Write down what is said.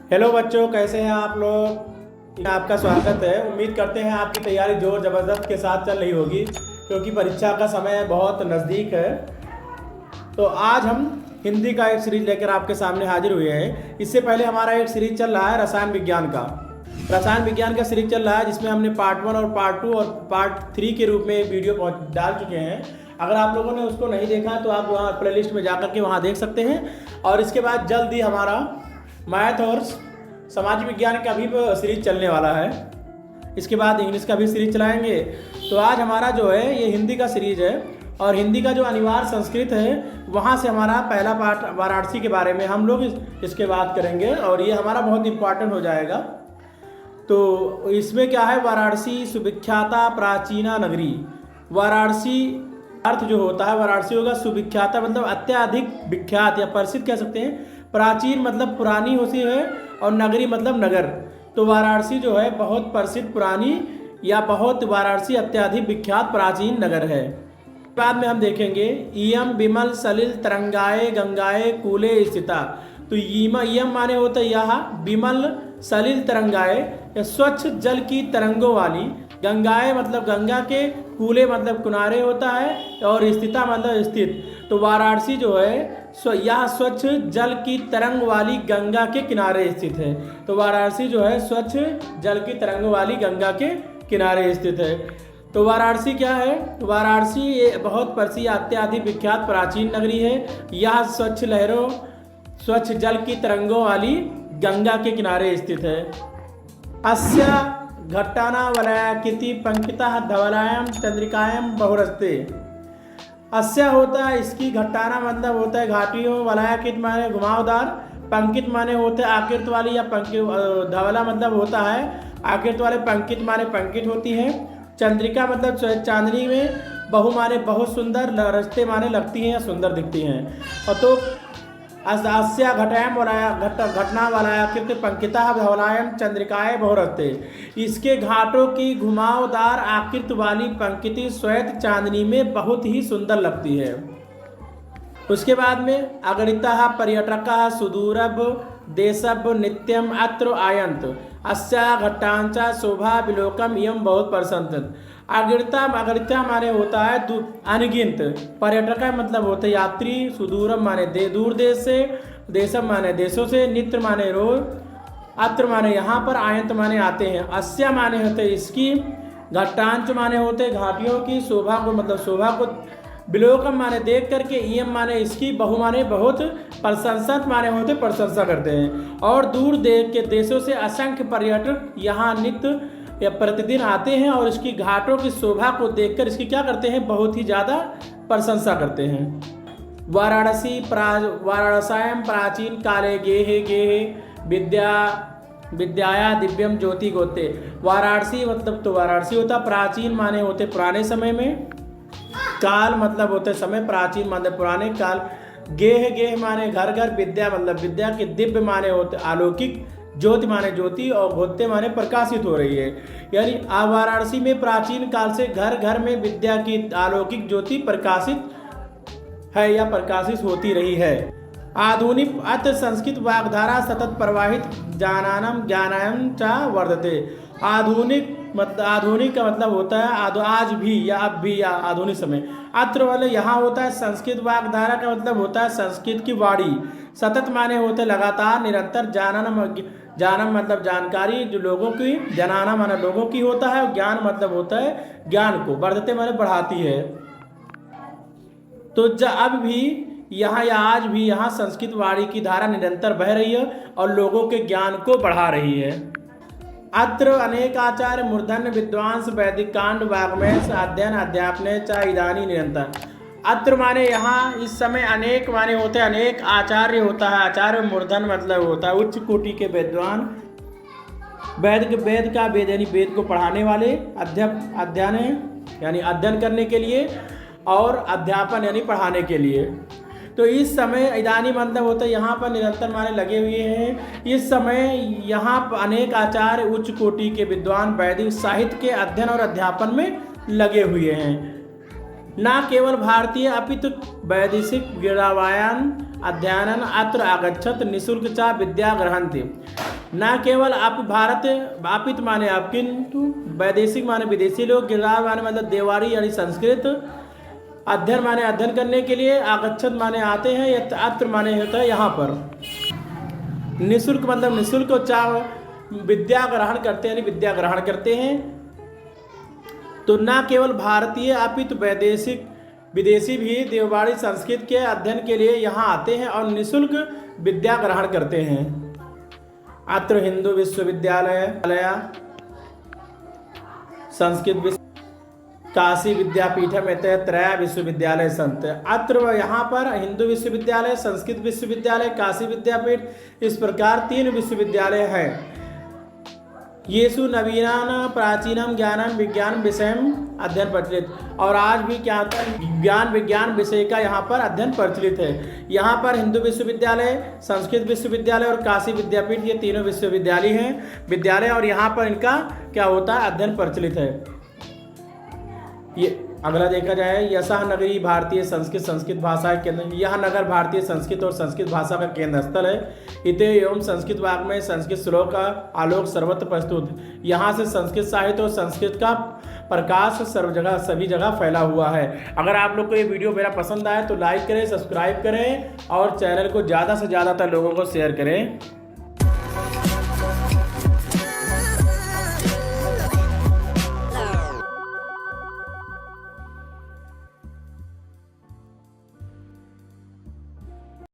Hello बच्चों, कैसे हैं आप लोग। आपका स्वागत है। उम्मीद करते हैं आपकी तैयारी जोर ज़बरदस्त के साथ चल रही होगी, क्योंकि परीक्षा का समय बहुत नज़दीक है। तो आज हम हिंदी का एक सीरीज लेकर आपके सामने हाजिर हुए हैं। इससे पहले हमारा एक सीरीज चल रहा है रसायन विज्ञान का। रसायन विज्ञान का सीरीज चल रहा है, जिसमें हमने पार्ट 1 और पार्ट 2 और पार्ट 3 के रूप में एक वीडियो डाल चुके हैं। अगर आप लोगों ने उसको नहीं देखा तो आप वहाँ प्लेलिस्ट में जाकर के वहाँ देख सकते हैं। और इसके बाद जल्द ही हमारा मैथ और समाज विज्ञान का भी सीरीज चलने वाला है। इसके बाद इंग्लिश का भी सीरीज चलाएंगे। तो आज हमारा जो है ये हिंदी का सीरीज है, और हिंदी का जो अनिवार्य संस्कृत है वहाँ से हमारा पहला पार्ट वाराणसी के बारे में हम लोग इसके बात करेंगे, और ये हमारा बहुत इम्पॉर्टेंट हो जाएगा। तो इसमें क्या है, वाराणसी सुविख्याता प्राचीना नगरी। वाराणसी अर्थ जो होता है, वाराणसी होगा सुविख्याता मतलब अत्यधिक विख्यात या प्रसिद्ध कह सकते हैं। प्राचीन मतलब पुरानी होती है, और नगरी मतलब नगर। तो वाराणसी जो है बहुत प्रसिद्ध पुरानी या बहुत वाराणसी अत्यधिक विख्यात प्राचीन नगर है। बाद में हम देखेंगे इयम विमल सलिल तरंगाए गंगाए कूले स्थिता। तो इयम माने होता है यह विमल सलिल तरंगाए या स्वच्छ जल की तरंगों वाली, गंगाए मतलब गंगा के, कूले मतलब किनारे होता है, और स्थिता मतलब स्थित। तो वाराणसी जो है यह स्वच्छ जल की तरंग वाली गंगा के किनारे स्थित है। तो वाराणसी जो है स्वच्छ जल की तरंग वाली गंगा के किनारे स्थित है। तो वाराणसी क्या है, वाराणसी ये बहुत प्रसिद्ध अत्यधिक विख्यात प्राचीन नगरी है। यह स्वच्छ लहरों स्वच्छ जल की तरंगों वाली गंगा के किनारे स्थित है। अस्य घट्टाना वलयाकृति पंकिता धवलायम चंद्रिकायम बहुरस्ते। अस्य होता है इसकी, घट्टाना मतलब होता है घाटियों, वलयाकृत माने घुमावदार, पंकित माने होते हैं आकृत वाली या पंकित, धवला मतलब होता है आकृत वाले, पंकित माने पंकित होती है, चंद्रिका मतलब चांदनी में, बहु माने बहुत सुंदर, रस्ते माने लगती हैं या सुंदर दिखती हैं। और तो अस्या घटायम घटना वलयाकृत पंकिता धवलायम चंद्रिकाएं बहुरस्ते। इसके घाटों की घुमावदार आकृत वाली पंक्ति श्वेत चांदनी में बहुत ही सुंदर लगती है। उसके बाद में अगणिता पर्यटक सुदूरभ देशभ नित्यम अत्र आयंत अस्या घट्टांचा शोभा विलोकम एवं बहुत प्रसन्न। अगणिता माने होता है अनगिनत, पर्यटक मतलब होते यात्री, सुदूरम माने दूर देश से, देशम माने देशों से, नित्य माने रोज, अत्र माने यहाँ पर, आयंत माने आते हैं, अस्या माने होते इसकी, घट्टांच माने होते घाटियों की, शोभा को मतलब शोभा को, विलोकम माने देख करके, इयम माने इसकी, बहु माने बहुत, प्रशंसत माने होते प्रशंसा करते हैं। और दूर देश के देशों से असंख्य पर्यटक यहाँ नित्य या प्रतिदिन आते हैं, और इसकी घाटों की शोभा को देखकर इसकी क्या करते हैं, बहुत ही ज़्यादा प्रशंसा करते हैं। वाराणसायम प्राचीन काले गेहे गेहे विद्याया दिव्यम ज्योति गोते। वाराणसी मतलब तो वाराणसी होता प्राचीन माने होते पुराने समय में, काल मतलब होते समय, प्राचीन माने पुराने काल, गेह माने घर घर, विद्या मतलब विद्या के, दिव्य माने होते अलौकिक, ज्योति माने ज्योति, और गोते माने प्रकाशित हो रही है। यानी वाराणसी में प्राचीन काल से घर घर में विद्या की अलौकिक ज्योति प्रकाशित है या प्रकाशित होती रही है। आधुनिक अत्र संस्कृत वाग्धारा सतत प्रवाहित ज्ञानानम ज्ञानायम चा वर्धते। आधुनिक का मतलब होता है आज भी या अब भी या आधुनिक समय। अत्र वाले यहाँ होता है संस्कृत वाग्धारा का मतलब होता है संस्कृत की वाणी, सतत माने होते हैं लगातार, निरंतर, जानम मतलब जानकारी जो लोगों की, जनाना माने लोगों की होता है, ज्ञान मतलब होता है ज्ञान को, वर्धते माने बढ़ाती है। तो अब भी यहाँ या आज भी यहाँ संस्कृत वाणी की धारा निरंतर बह रही है और लोगों के ज्ञान को बढ़ा रही है। अत्र अनेक आचार्य मूर्धन्य विद्वांस वैदिक कांड वाग्मय अध्ययन अध्यापने च इदानी निरंतर। अत्र माने यहाँ इस समय, अनेक माने होते अनेक, आचार्य होता है आचार्य, मूर्धन मतलब होता है उच्च कोटि के विद्वान, वेद का वेद यानी वेद को पढ़ाने वाले, अध्ययन यानी अध्ययन करने के लिए, और अध्यापन यानी पढ़ाने के लिए। तो इस समय इदानी मतलब होता है यहाँ पर निरंतर माने लगे हुए हैं। इस समय यहाँ पर अनेक आचार्य उच्च कोटि के विद्वान वैदिक साहित्य के अध्ययन और अध्यापन में लगे हुए हैं। न केवल भारतीय अपितु वैदेशिक गिरावायन अध्ययन अत्र आगच्छत निःशुल्क च विद्या ग्रहन्ति। न केवल आप भारत वापित माने आप, किंतु वैदेशिक माने विदेशी लोग, गिरदार माने मतलब देवारी यानी संस्कृत, अध्ययन माने अध्ययन करने के लिए, आगच्छत माने आते हैं, या अत्र माने होता है यहाँ पर। निःशुल्क मतलब निःशुल्क, विद्या ग्रहण करते हैं यानी विद्या ग्रहण करते हैं। तो न केवल भारतीय अपितु वैदेशिक विदेशी भी देववाड़ी संस्कृत के अध्ययन के लिए यहाँ आते हैं और निःशुल्क विद्या ग्रहण करते हैं। अत्र हिंदू विश्वविद्यालय, संस्कृत काशी विद्यापीठ में त्रय विश्वविद्यालय संत। अत्र यहाँ पर हिंदू विश्वविद्यालय, संस्कृत विश्वविद्यालय, काशी विद्यापीठ, इस प्रकार 3 विश्वविद्यालय हैं। येषु नवीनान प्राचीनम ज्ञानम विज्ञान विषयम अध्ययन प्रचलित, और आज भी क्या होता है विज्ञान विषय का यहाँ पर अध्ययन प्रचलित है। यहाँ पर हिंदू विश्वविद्यालय, संस्कृत विश्वविद्यालय और काशी विद्यापीठ, ये तीनों विद्यालय और यहाँ पर इनका क्या होता है अध्ययन प्रचलित है। ये अगला देखा जाए, यशः नगरी भारतीय संस्कृत भाषा के केंद्र, यह नगर भारतीय संस्कृत और संस्कृत भाषा का केंद्र स्थल है। इते एवं संस्कृत वाग्मय संस्कृत श्लोक का आलोक सर्वत्र प्रस्तुत, यहाँ से संस्कृत साहित्य और संस्कृत का प्रकाश सभी जगह फैला हुआ है। अगर आप लोग को ये वीडियो मेरा पसंद आए तो लाइक करें, सब्सक्राइब करें और चैनल को ज़्यादा से ज़्यादातर लोगों को शेयर करें।